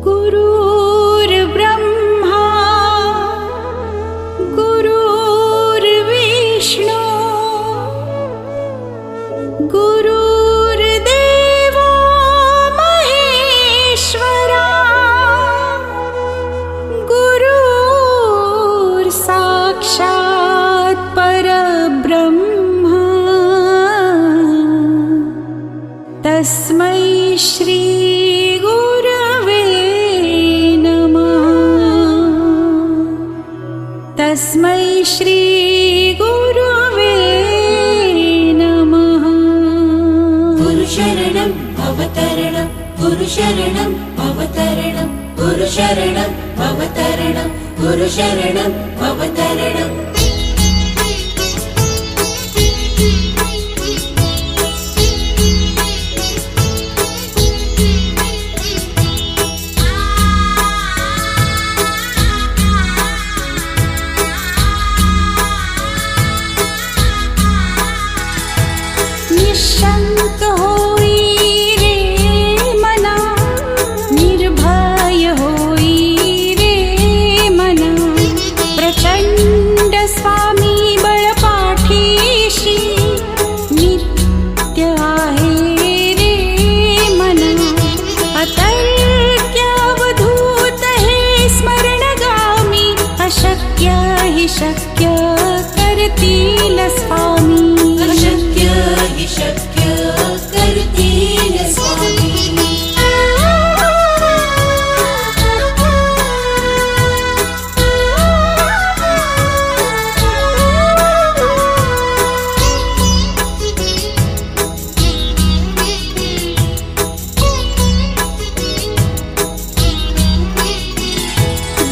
गुरुर्ब्रह्मा गुरुर्विष्णु गुरुर्देवो महेश्वरा गुरुर्साक्षात् परब्रह्म तस्मै श्री तस्मै श्री गुरुवे नमः। गुरुशरणं भवतरणं गुरुशरणं भवतरणं गुरुशरणं भवतरणं गुरुशरणं भवतरणम् निशंक होई रे मना निर्भय होई रे मना प्रचंड स्वामी बळपाठीशी नित्य आहे रे मना अतर्क्य अवधूत हे स्मरणगामी अशक्य हि शक्य करतील स्वामी शक्य करतील स्वामी।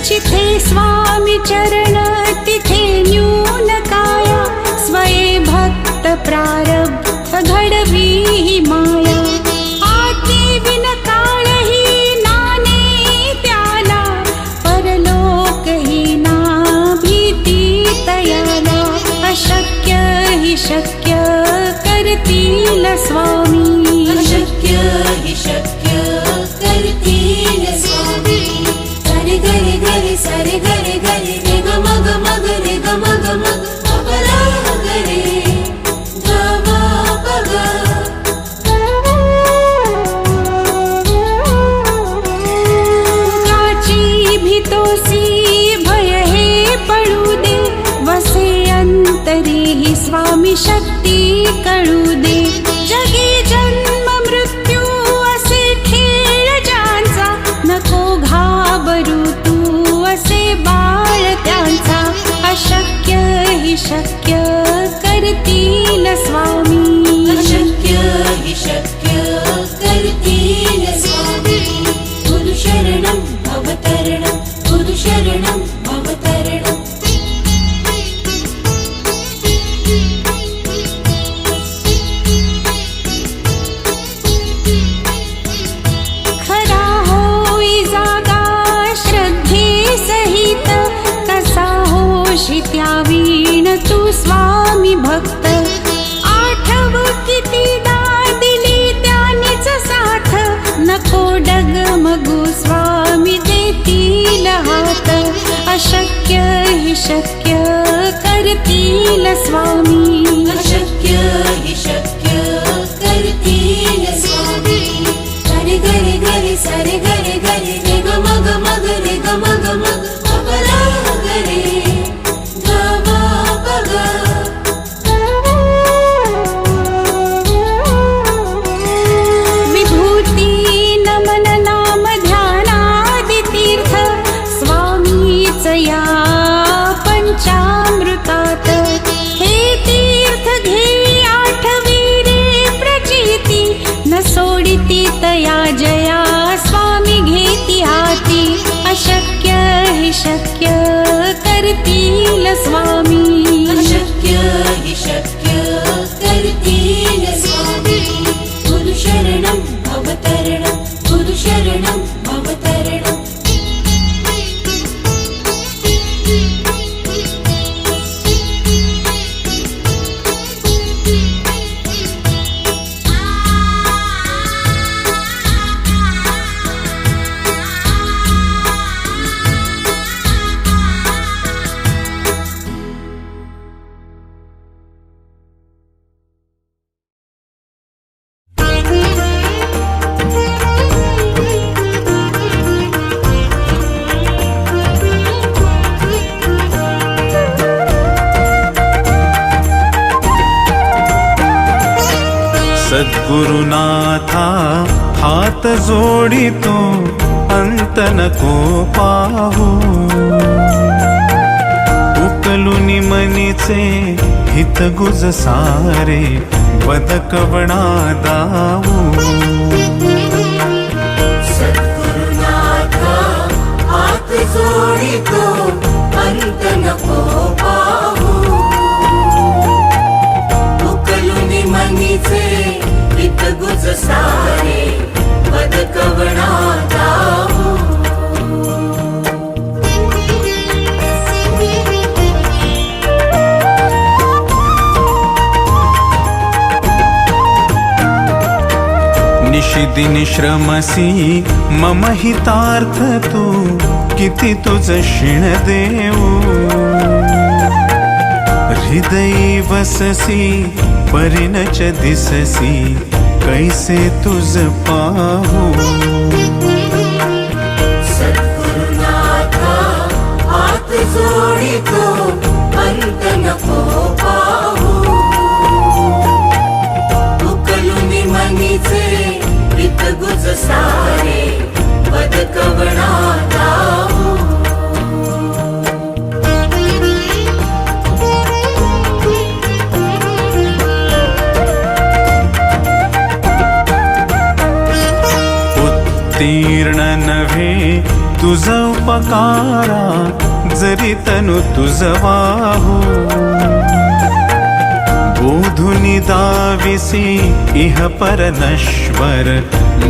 जिथे स्वामी चरण तिथे न्यून काया स्वये भक्त प्रारब्ध घडवी ही माया आती विन काळ ही नाने त्याला परलोक ही ना भीती तयाला अशक्य हि शक्य करतील स्वामी अशक्य हि शक्य करतील स्वामी। सरे गरे गरे सरे गरे गरे रे ग मग मग रे ग मग मग अपरा गरे भीतोसी भय हे पडू दे वसे अंतरी ही स्वामी शक्ती कळू दे जगी जन्म मृत्यू असे खेळ ज्यांचा नको घाबरू तू असे बाळ त्यांचा अशक्य हि शक्य करतील स्वामी अशक्य हि शक्य करतील स्वामी। गुरुशरणं भवतरणं गुरुशरणं भवतरणम् खरा होई जागा श्रद्धे सहित कसा होशी त्यावीण तू स्वामी भक्त आठव कितीदा दिली त्यानीच साथ नको डगमगू स्वामी देतील हात अशक्य हि शक्य करतील स्वामी अशक्य हि शक्य करतील स्वामी। सरे गरे गरे सरे गरे गरे रे ग मग मग रे ग मग मग अपरा गरे ग म पग विभूती नमन नाम ध्यानादि तीर्थ स्वामीच या पंचामृतात हे तीर्थ घे आठवी रे प्रचिती न सोडिती तया जया स्वामी सद्गुरुनाथा हात जोडितो अंत नको पाहू उकलुनी मनीचे हित गुज सारे बदकवणा दाऊ सद्गुरुनाथा हात जोडितो अंत नको पाहू उकलुनी मनीचे हित गुज सारे बदकवणा दाऊ निशिदिनी श्रमसी मम हितार्थ तू किती तुझ शिण देऊ हृदयी वससी परिणच दिससी कैसे तुझ पाहू सद्गुरुनाथा हात जोडितो अंत नको पाहू उकलुनी मनीचे हित गुज सारे बदकवणा दाऊ उत्तीर्ण नव्हे तुझ उपकारा जरी तनु तुझ वाहू बोधुनी दाविसी इह पर नश्वर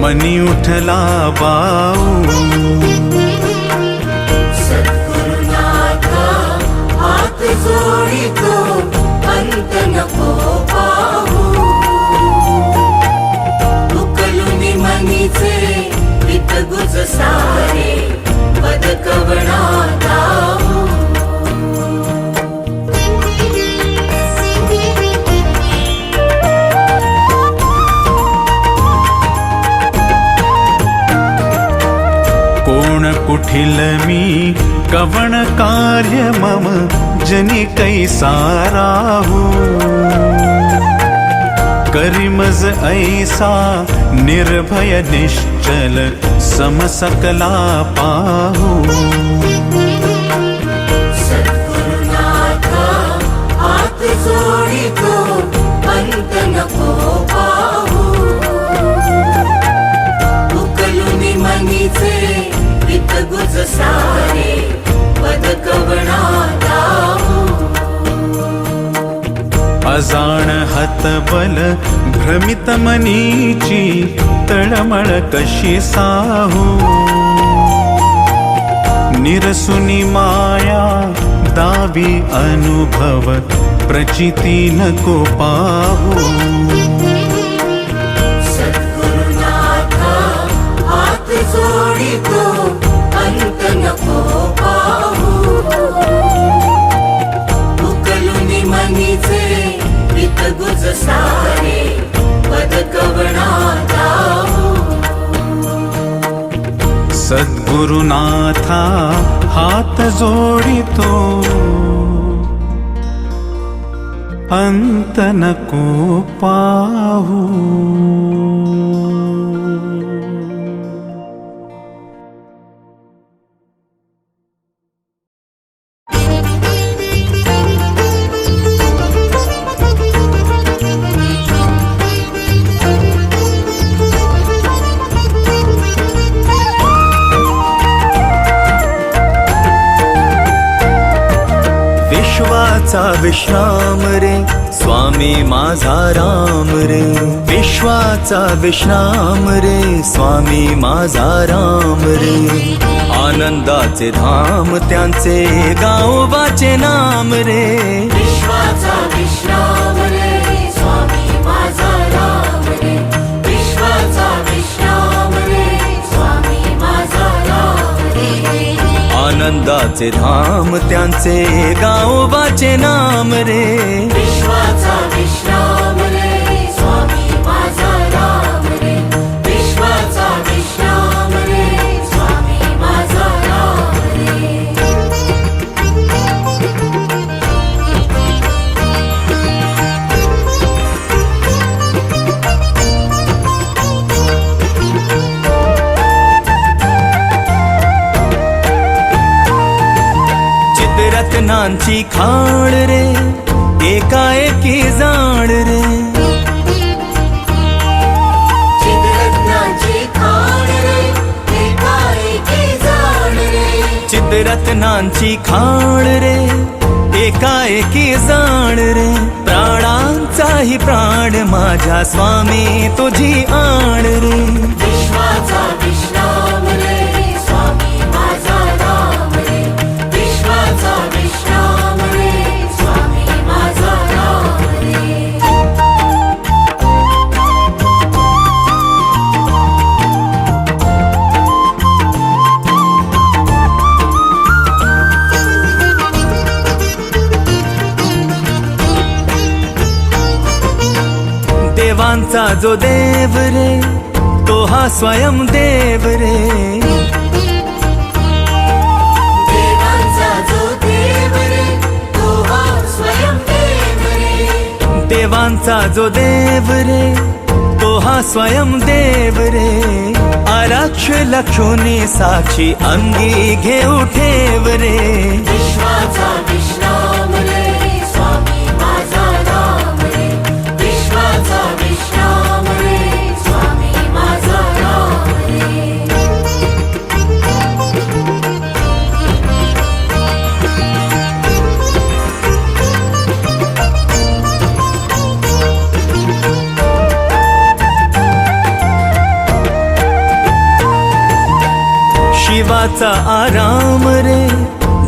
मनी उठला बाऊ सद्गुरुनाथा हात जोडितो अंत नको पाहू उकलुनी मनीचे हित गुज सारे बदकवणा दाऊ कोण कुठिल मी कवण कार्य मम जनी कैसा राहू करिमज ऐसा निर्भय निश्चल समसकला पाहू सद्गुरुनाथा हात जोडितो अंत नको पाहू उकलुनी मनीचे हित गुज सारे बदकवणा दाऊ अजाण हतबल भ्रमित मनीची तळमळ कशी साहू निरसुनी माया दावी अनुभव प्रचिती नको पाहू सद्गुरुनाथा हात जोडितो अंत नको पाहू उकलुनी मनीचे हित गुज सारे बदकवणा दाऊ सद्गुरुनाथा हात जोडितो अंत नको पाहू विश्वाचा विश्राम रे स्वामी माझा राम रे विश्वाचा विश्राम रे स्वामी माझा राम रे आनंदाचे धाम त्यांचे गावोबाचे नाम रे विश्वाचा विश्राम रे स्वामी माझा राम रे विश्वाचा विश्राम रे स्वामी माझा राम रे आनंदाचे धाम त्यांचे गावोबाचे नाम रे विश्वाचा विश्राम रे स्वामी माझा राम रे विश्वाचा विश्राम रे स्वामी माझा राम रे चिद्रत्नांची खाण रे एकाएकी जाण रे चिद्रत्नाची खाण रे एकाएकी जाण रे चिद्रत्नांची खाण रे एकाएकी जाण रे प्राणांचाही प्राण माझ्या स्वामी तुझी आण रे विश्वाचा विश्राम रे स्वामी माझा राम रे विश्वाचा विश्राम रे स्वामी माझा राम रे देवांचा जो देव रे तो हा स्वयं देव रे देवांचा जो देव रे तो हा स्वयं देव रे देवांचा जो देव रे तो हा स्वयं देव रे आरक्ष लक्षोनी साक्षी अंगी घेऊ ठेव रे विश्वाचा विश्राम रे स्वामी माझा राम रे विश्वाचा विश्राम रे स्वामी माझा राम रे शिवाचा आराम रे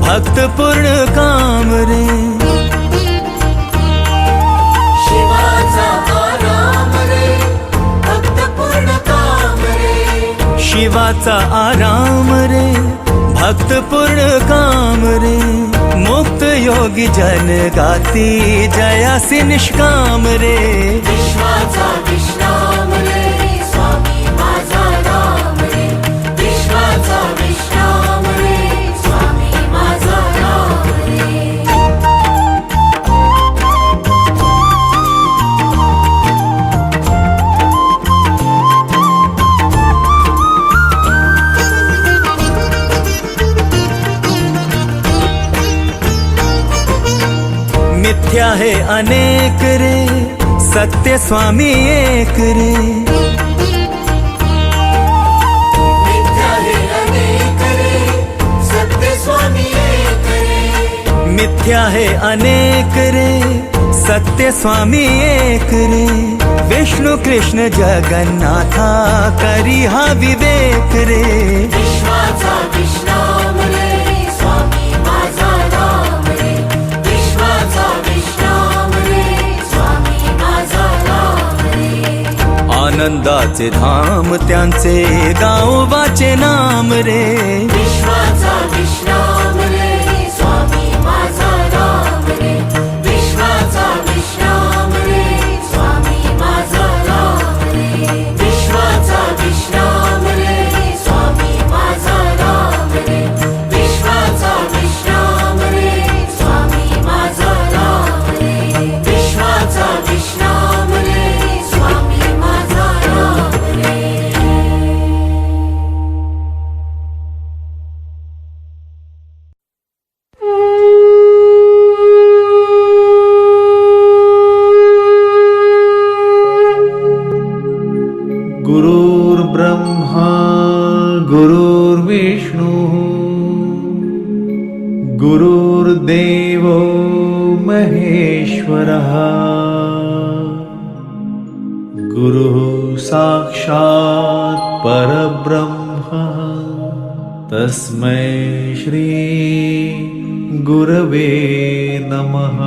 भक्त पूर्ण काम रे शिवाचा आराम रे भक्त पूर्ण काम रे शिवाचा आराम रे भक्त पूर्ण काम रे मुक्त योगी जन गाती जयासी निष्काम रे विश्वाचा विश्राम रे स्वामी माझा राम रे विश्वाचा विश्राम रे स्वामी माझा राम रे मिथ्या है अनेक रे सत्य स्वामी एक रे मिथ्या हे अनेक रे सत्य स्वामी एक रे मिथ्या है अनेक रे सत्य स्वामी एक रे विष्णु कृष्ण जगन्नाथा करी हा विवेक रे विश्वाचा विश्राम रे स्वामी माझा राम रे विश्वाचा विश्राम रे स्वामी माझा राम रे आनंदाचे धाम त्यांचे गावोबाचे नाम रे विश्वाचा विश्राम रे स्वामी माझा राम रे विश्वाचा विश्राम रे स्वामी माझा राम रे विश्वाचा विश्राम रे स्वामी माझा राम रे विश्वाचा विश्राम रे स्वामी माझा राम रे विश्वाचा विश्राम रे स्वामी माझा राम रे गुरुर्ब्रह्मा गुरुर्विष्णु गुरुर्देवो महेश्वरः गुरुः साक्षात् परब्रह्म तस्मै श्री गुरवे नमः।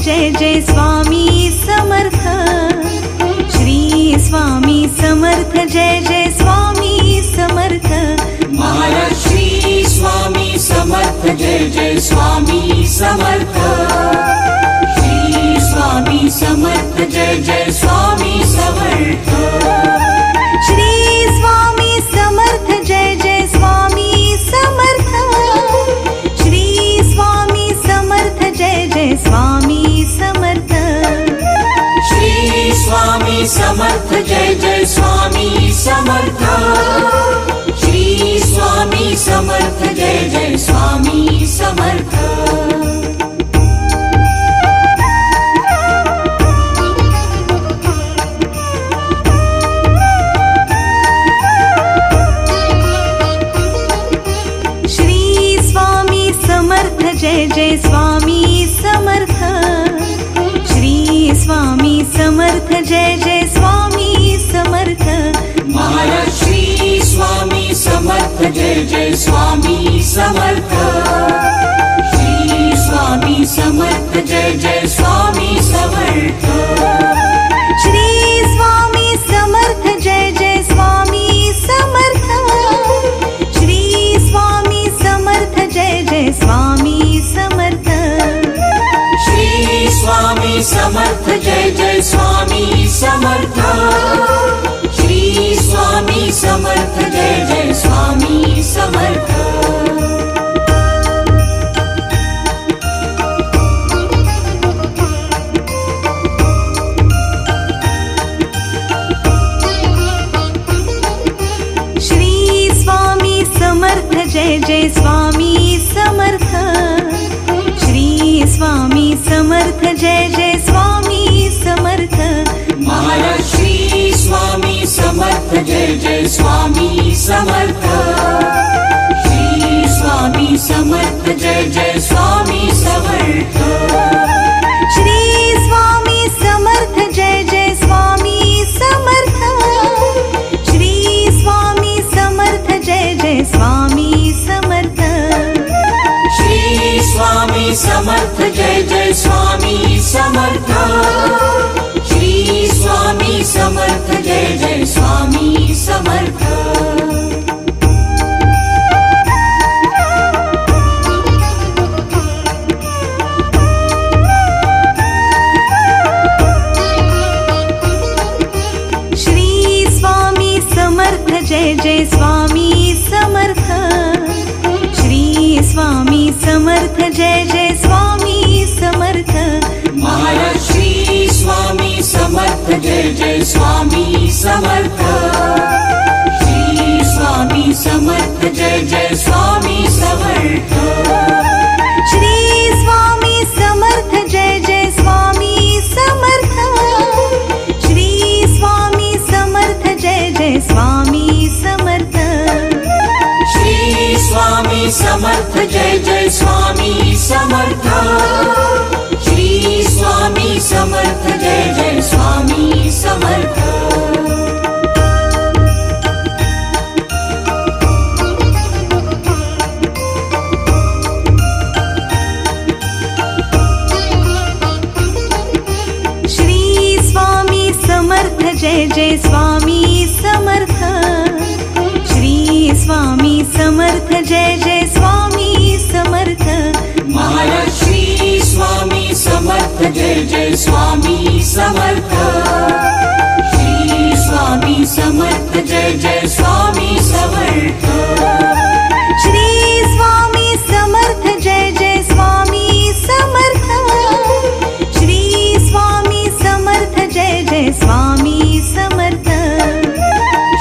जय जय स्वामी समर्थ श्री स्वामी समर्थ जय जय स्वामी समर्थ महाराज श्री स्वामी समर्थ जय जय स्वामी समर्थ श्री स्वामी समर्थ जय जय स्वामी समर्थ श्री स्वामी समर्थ जय जय स्वामी समर्थ समर्थ जय जय स्वामी समर्थ श्री स्वामी समर्थ जय जय स्वामी समर्थ जय जय स्वामी समर्थ श्री स्वामी समर्थ जय जय स्वामी समर्थ महाराज श्री स्वामी समर्थ जय जय स्वामी समर्थ श्री स्वामी समर्थ जय जय स्वामी समर्थ श्री स्वामी समर्थ जय जय स्वामी समर्थ श्री स्वामी समर्थ जय जय स्वामी समर्थ श्री स्वामी समर्थ जय जय स्वामी समर्थ श्री स्वामी समर्थ जय जय स्वामी समर्थ श्री स्वामी समर्थ जय जय स्वामी समर्थ श्री स्वामी समर्थ जय जय स्वामी समर्थ महाराज श्री स्वामी समर्थ जय जय स्वामी समर्थ श्री स्वामी समर्थ जय जय स्वामी समर्थ श्री स्वामी समर्थ जय जय स्वामी समर्थ श्री स्वामी समर्थ जय जय स्वामी समर्थ श्री स्वामी समर्थ जय जय स्वामी समर्थ श्री स्वामी समर्थ जय जय स्वामी समर्थ श्री स्वामी समर्थ जय जय स्वामी समर्थ श्री स्वामी समर्थ जय जय स्वामी समर्थ महाराज श्री स्वामी समर्थ जय जय स्वामी समर्थ श्री स्वामी समर्थ जय जय स्वामी समर्थ श्री स्वामी समर्थ जय जय स्वामी समर्थ श्री स्वामी समर्थ जय जय स्वामी समर्थ श्री स्वामी समर्थ जय जय स्वामी समर्थ श्री स्वामी समर्थ जय जय स्वामी समर्थ श्री स्वामी समर्थ जय जय स्वामी समर्थ श्री स्वामी समर्थ जय जय स्वामी समर्थ महाराज श्री स्वामी समर्थ जय जय स्वामी समर्थ श्री स्वामी समर्थ जय जय स्वामी समर्थ श्री स्वामी समर्थ जय जय स्वामी समर्थ श्री स्वामी समर्थ जय जय स्वामी समर्थ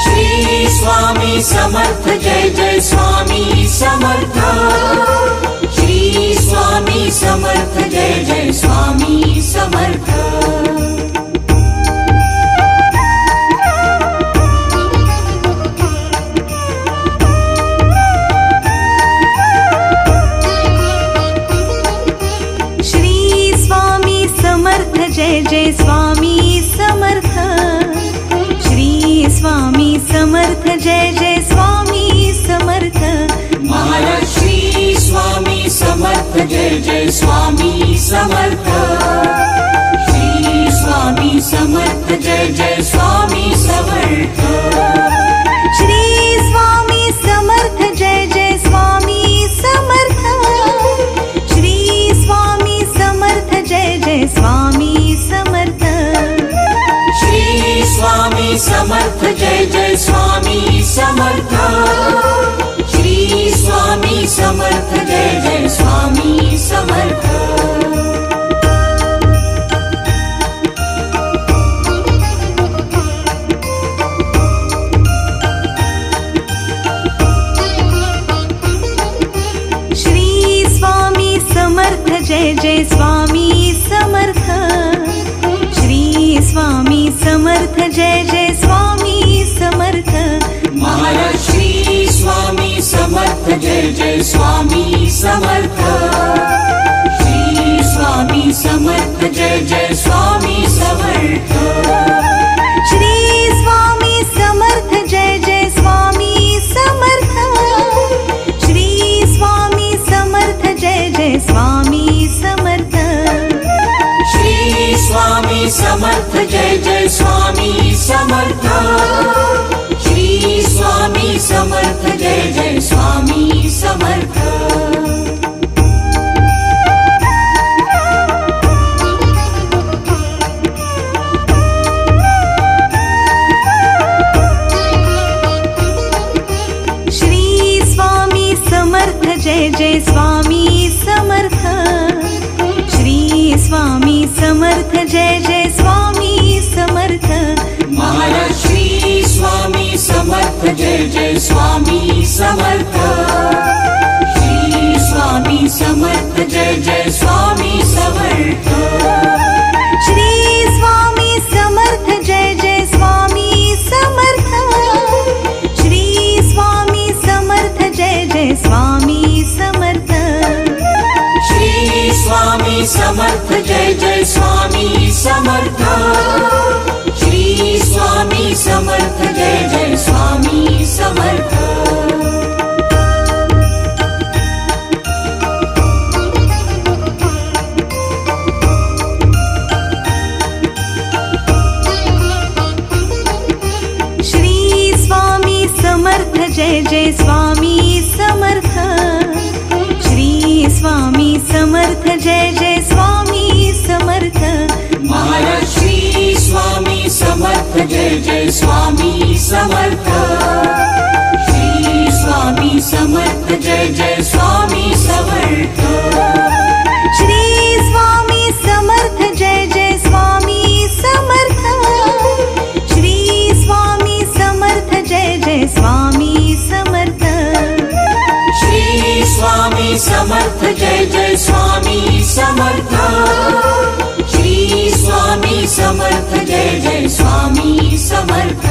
श्री स्वामी समर्थ जय जय स्वामी समर्थ श्री स्वामी समर्थ जय जय स्वामी समर्थ श्री स्वामी समर्थ जय जय स्वामी समर्थ श्री स्वामी समर्थ जय जय स्वामी समर्थ महाराज श्री स्वामी समर्थ जय जय स्वामी समर्थ श्री स्वामी समर्थ जय जय स्वामी समर्थ श्री स्वामी समर्थ जय जय स्वामी समर्थ श्री स्वामी समर्थ जय जय स्वामी समर्थ श्री स्वामी समर्थ जय जय स्वामी समर्थ श्री स्वामी समर्थ जय जय स्वामी समर्थ जय स्वामी समर्थ श्री स्वामी समर्थ जय जय स्वामी समर्थ महाराज श्री स्वामी समर्थ जय जय स्वामी समर्थ श्री स्वामी समर्थ जय जय स्वामी समर्थ श्री स्वामी समर्थ जय जय स्वामी समर्थ श्री स्वामी समर्थ जय जय स्वामी समर्थ श्री स्वामी समर्थ जय जय स्वामी समर्थ श्री स्वामी समर्थ जय जय स्वामी समर्थ श्री स्वामी समर्थ जय जय स्वामी समर्थ श्री स्वामी समर्थ जय जय स्वामी समर्थ महाराज श्री स्वामी समर्थ जय जय स्वामी समर्थ श्री स्वामी समर्थ जय जय स्वामी समर्थ श्री स्वामी समर्थ जय जय स्वामी समर्थ श्री स्वामी समर्थ जय जय स्वामी समर्थ श्री स्वामी समर्थ जय जय स्वामी समर्थ श्री स्वामी समर्थ जय जय स्वामी समर्थ श्री स्वामी समर्थ जय जय स्वामी समर्थ श्री स्वामी समर्थ जय जय स्वामी समर्थ महाराज श्री स्वामी समर्थ जय जय स्वामी समर्थ श्री स्वामी समर्थ जय जय स्वामी समर्थ श्री स्वामी समर्थ जय जय स्वामी समर्थ श्री स्वामी समर्थ जय जय स्वामी समर्थ श्री स्वामी समर्थ जय जय स्वामी समर्थ श्री स्वामी समर्थ जय जय स्वामी समर्थ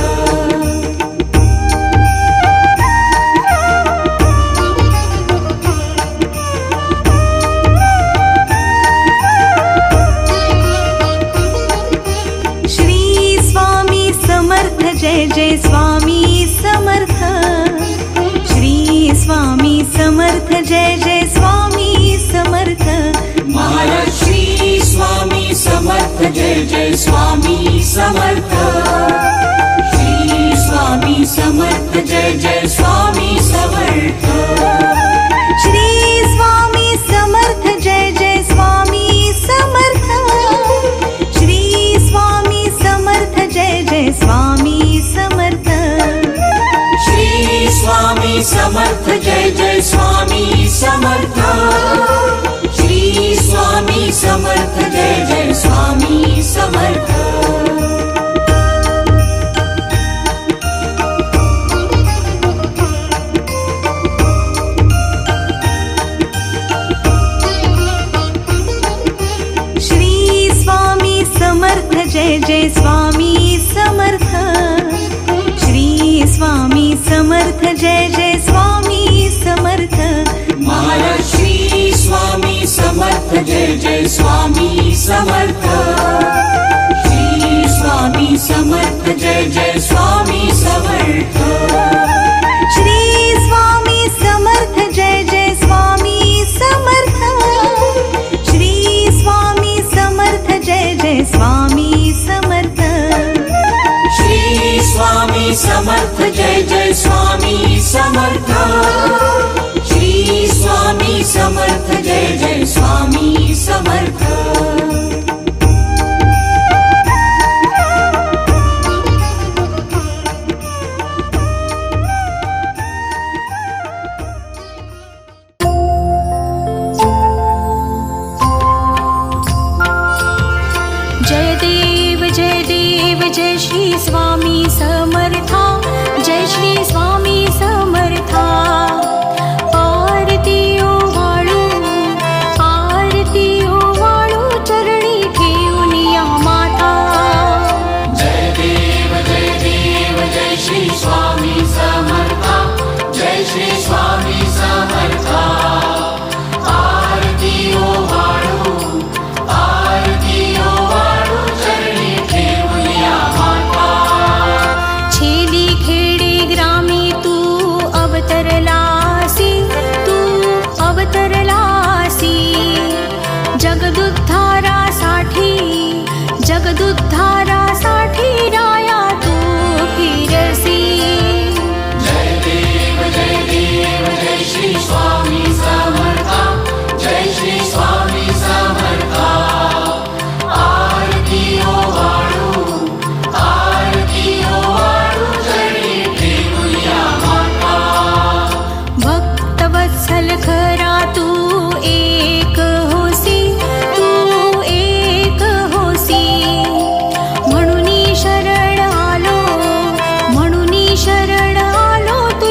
श्री स्वामी समर्थ जय जय स्वामी समर्थ श्री स्वामी समर्थ जय जय स्वामी समर्थ महाराज श्री स्वामी समर्थ जय जय स्वामी समर्थ श्री स्वामी समर्थ जय जय स्वामी समर्थ श्री स्वामी समर्थ जय जय स्वामी समर्थ श्री स्वामी समर्थ जय जय स्वामी समर्थ श्री स्वामी समर्थ जय जय स्वामी समर्थ श्री स्वामी समर्थ जय जय स्वामी समर्थ श्री स्वामी समर्थ जय जय स्वामी समर्थ श्री स्वामी समर्थ जय जय स्वामी समर्थ महाराज श्री स्वामी समर्थ जय जय स्वामी समर्थ श्री स्वामी समर्थ जय जय स्वामी समर्थ श्री स्वामी समर्थ जय जय स्वामी समर्थ श्री स्वामी समर्थ जय जय स्वामी समर्थ श्री स्वामी समर्थ जय जय स्वामी समर्थ श्री स्वामी समर्थ जय जय स्वामी समर्थ जय श्री स्वामी समर्था जय श्री स्वामी समर्था आरती ओ वाळू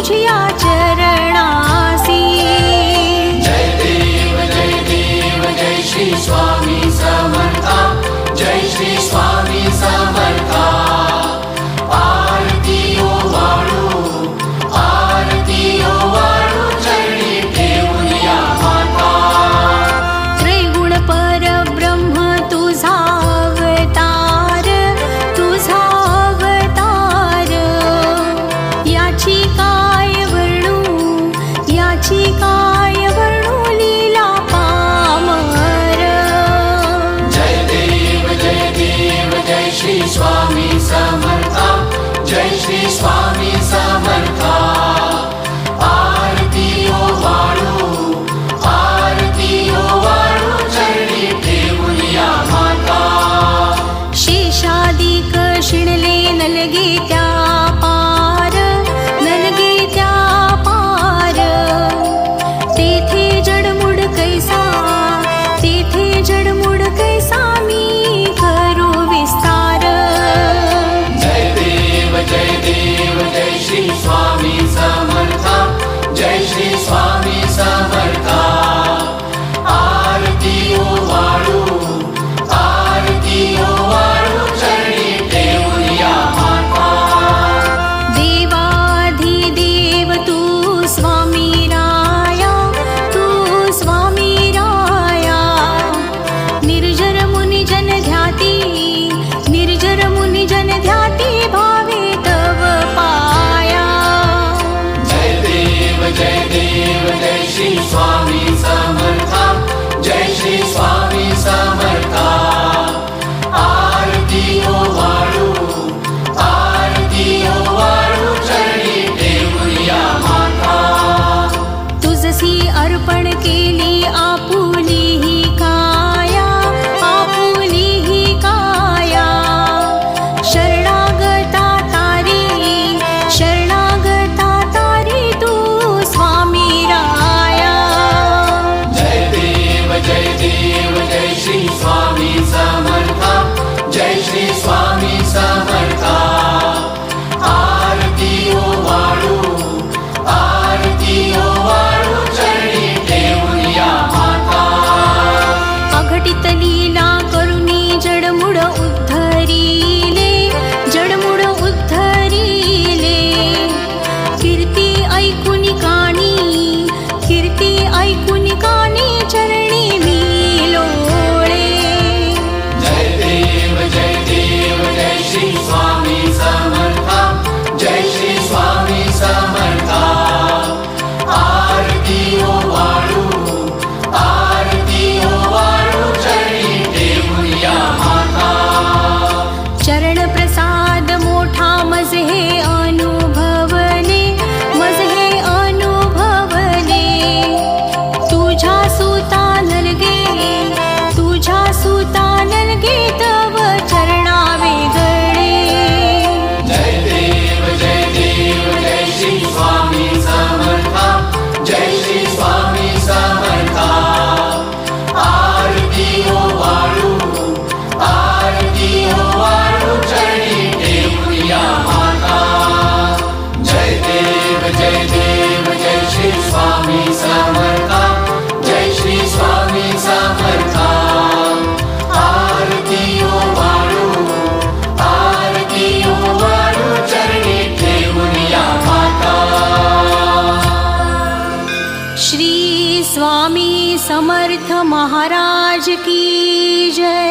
तुझिया चरणासी जय देव जय श्री स्वामी समर्था जय श्री स्वामी समर्था आरती ओ वाळू चरणी ठेवूया माता त्रैगुण परब्रह्म तुझा अवतार याची काय वर्णू लीला पामर जय देव जय श्री स्वामी समर्था जय श्री स्वामी समर्था आरती ओ वाळू चरणी ठेवूया माता शेषादिक शिणले नलगे त्या पार तेथे जडमुड कैसा मी करू विस्तार जय देव जय श्री स्वामी समर्था जय श्री स्वामी समर्था आरती ओ वाळू चरणी ठेवूया माता देवाधिदेव तू स्वामी राया निर्जर मुनि जन ध्याती भावे तव पाया जय देव जय श्री स्वामी समर्था जय श्री स्वामी समर्था आरती ओ वाळू चरणी ठेवूया माता तुझसी अर्पण केली आपुली ही काया शरणागता तारी तू स्वामी राया जय देव जय श्री स्वामी समर्था जय श्री स्वामी समर्था आरती ओ वाळू चरणी ठेवूया माता अघटित लीला करुणी जडमुड उद्धरिले कीर्ती ऐकुनी कानी चरणी मी लोळे जय देव जय श्री स्वामी समर्था जय श्री स्वामी समर्था आरती ओ वाळू चरणी ठेवूया माता चरण प्रसाद मोठा मज हे अनुभवले तुझ्या सुता नलगे तव चरणा वेगळे जय देव जय श्री स्वामी समर्था जय श्री स्वामी समर्था आरती ओ वाळू चरणी ठेवूया माता जय देव जय श्री स्वामी समर्था जय श्री स्वामी समर्था आरती ओ वाळू चरणी ठेवूया माता श्री स्वामी समर्थ महाराज की जय।